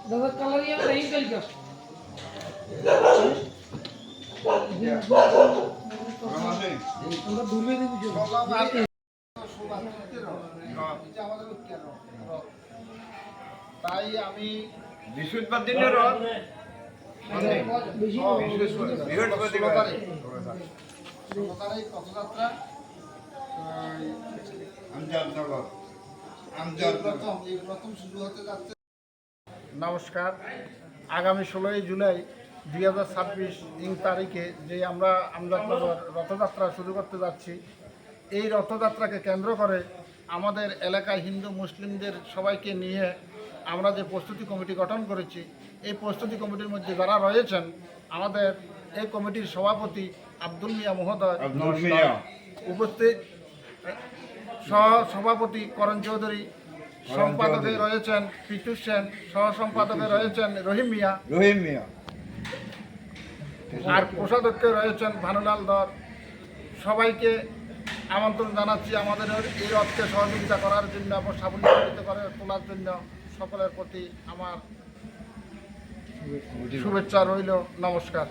দাদা কালারিয়া নাই কালকা আমরা দূরে দিবি তাই আমি বৃহস্পতিবার দিনের রথ পথযাত্রা প্রথম শুরু হতে যাচ্ছে। নমস্কার, আগামী 16 জুলাই 2026 তারিখে যে আমরা আমজাদনগর রথযাত্রা শুরু করতে যাচ্ছি, এই রথযাত্রাকে কেন্দ্র করে আমাদের এলাকায় হিন্দু মুসলিমদের সবাইকে নিয়ে আমরা যে প্রস্তুতি কমিটি গঠন করেছি, এই প্রস্তুতি কমিটির মধ্যে যারা রয়েছেন, আমাদের এই কমিটির সভাপতি আব্দুল মিয়া মহোদয় উপস্থিত, সহ সভাপতি করণ চৌধুরী, সম্পাদকে রয়েছেন পিটুস সেন, সহ সম্পাদকে রয়েছেন রহিম মিয়া, আর কোষাধ্যক্ষে রয়েছেন ভানুলাল ধর। সবাইকে আমন্ত্রণ জানাচ্ছি আমাদের এই রথকে সহযোগিতা করার জন্য এবং সাফল্যমণ্ডিত করে তোলার জন্য। সকলের প্রতি আমার শুভেচ্ছা রইল। নমস্কার।